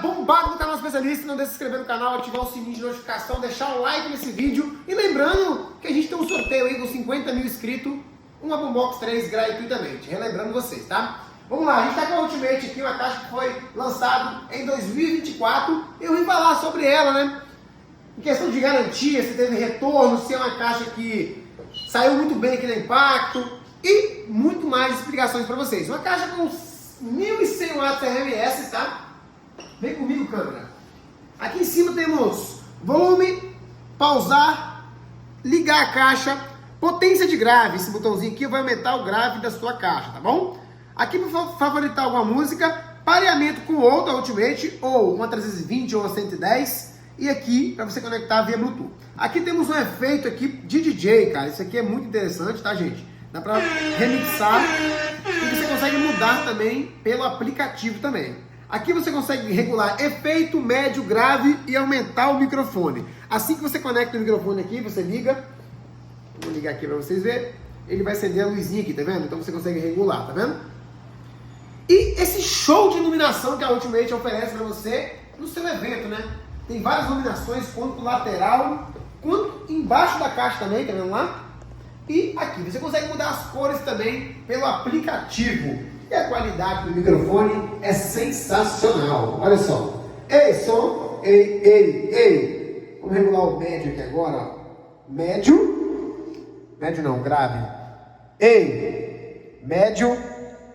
bombado do canal Especialista, não deixe de se inscrever no canal, ativar o sininho de notificação, deixar o like nesse vídeo. E lembrando que a gente tem um sorteio aí com 50 mil inscritos, uma Boombox 3 gratuitamente. Relembrando vocês, tá? Vamos lá, a gente tá com a Ultimate aqui, uma caixa que foi lançada em 2024. Eu vim falar sobre ela, né? Em questão de garantia, se teve retorno, se é uma caixa que saiu muito bem aqui no impacto e muito mais explicações para vocês. Uma caixa com 1.100 watts RMS, tá? Vem comigo, câmera. Aqui em cima temos volume, pausar, ligar a caixa, potência de grave. Esse botãozinho aqui vai aumentar o grave da sua caixa, tá bom? Aqui para favoritar alguma música, pareamento com outra Ultimate, ou uma 320 ou uma 110. E aqui para você conectar via Bluetooth. Aqui temos um efeito aqui de DJ, cara. Isso aqui é muito interessante, tá, gente? Dá para remixar e você consegue mudar também pelo aplicativo também. Aqui você consegue regular efeito, médio, grave e aumentar o microfone. Assim que você conecta o microfone aqui, você liga. Vou ligar aqui para vocês verem. Ele vai acender a luzinha aqui, tá vendo? Então você consegue regular, tá vendo? E esse show de iluminação que a Ultimate oferece para você no seu evento, né? Tem várias iluminações, quanto lateral, quanto embaixo da caixa também, tá vendo lá? E aqui você consegue mudar as cores também pelo aplicativo. E a qualidade do microfone é sensacional. Olha só. Ei, som. Ei, ei, ei. Vamos regular o médio aqui agora, ó. Médio. Médio não, grave. Ei. Médio.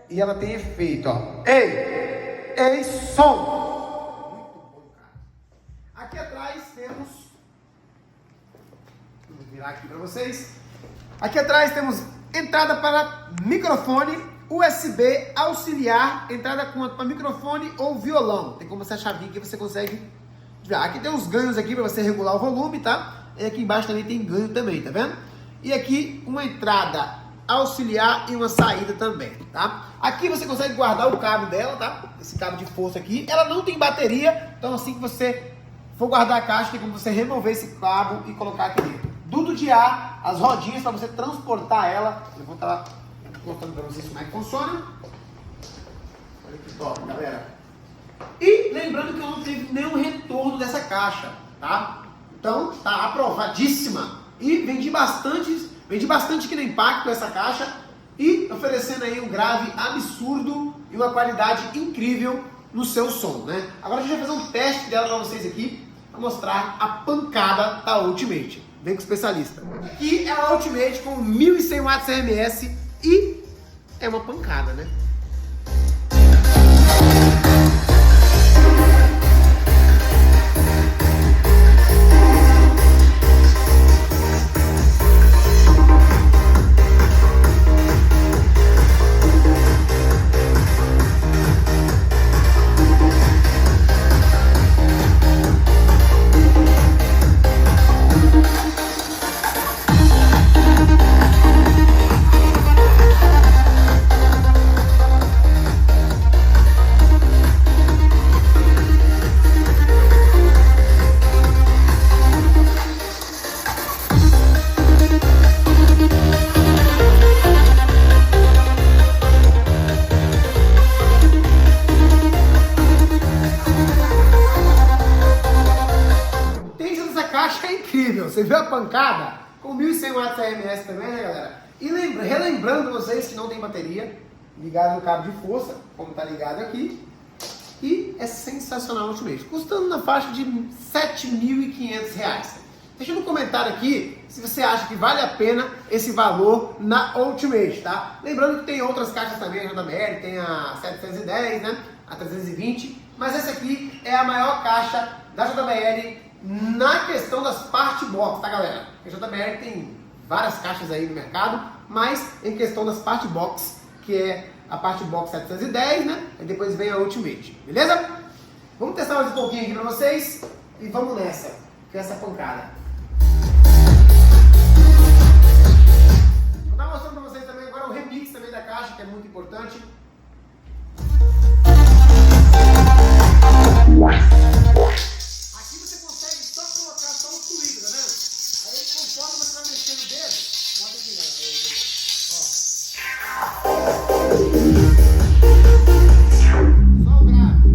E ela tem efeito, ó. Ei. Ei, som. Aqui atrás temos, vou virar aqui para vocês. Aqui atrás temos entrada para microfone, USB auxiliar, entrada para microfone ou violão. Tem como essa chavinha aqui você consegue. Aqui tem uns ganhos aqui para você regular o volume, tá? E aqui embaixo também tem ganho também, tá vendo? E aqui uma entrada auxiliar e uma saída também, tá? Aqui você consegue guardar o cabo dela, tá? Esse cabo de força aqui. Ela não tem bateria, então assim que você for guardar a caixa, tem como você remover esse cabo e colocar aqui dentro. Duto de ar, as rodinhas para você transportar ela. Eu vou estar mostrando para vocês como é que funciona. Olha que top, galera. E lembrando que eu não teve nenhum retorno dessa caixa, tá? Então, tá aprovadíssima. E vendi bastante aqui no Impacto essa caixa. E oferecendo aí um grave absurdo e uma qualidade incrível no seu som, né? Agora a gente vai fazer um teste dela para vocês aqui, para mostrar a pancada da Ultimate. Vem com o especialista. Aqui é a Ultimate com 1.100 watts RMS e é uma pancada, né? Caixa é incrível, você viu a pancada? Com 1.100 watts RMS também, né, galera? E relembrando vocês que não tem bateria, ligado no cabo de força, como tá ligado aqui, e é sensacional o Ultimate, custando na faixa de R$ 7.500. Deixa no comentário aqui se você acha que vale a pena esse valor na Ultimate, tá? Lembrando que tem outras caixas também, a JBL, tem a 710, né? A 320, mas essa aqui é a maior caixa da JBL na questão das part box, tá, galera? A JBL tem várias caixas aí no mercado, mas em questão das part box, que é a part box 710, né? E depois vem a Ultimate, beleza? Vamos testar mais um pouquinho aqui pra vocês e vamos nessa, com essa pancada. Vou estar mostrando pra vocês também agora o remix também da caixa, que é muito importante. Aqui você consegue só colocar só o fluido, tá vendo? Aí conforme você vai mexendo o dedo, mostra aqui, galera. Ó. Só o grave.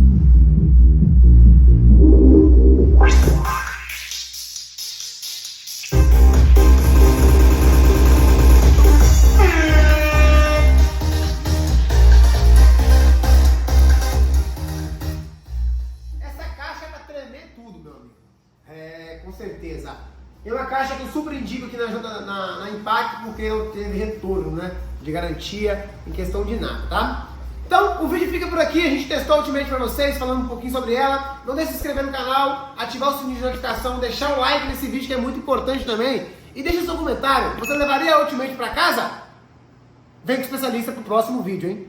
impacto porque não teve retorno, né, de garantia em questão de nada, tá? Então, o vídeo fica por aqui, a gente testou a Ultimate para vocês, falando um pouquinho sobre ela. Não deixe de se inscrever no canal, ativar o sininho de notificação, deixar o like nesse vídeo que é muito importante também. E deixa seu comentário, você levaria a Ultimate para casa? Vem com o especialista pro próximo vídeo, hein?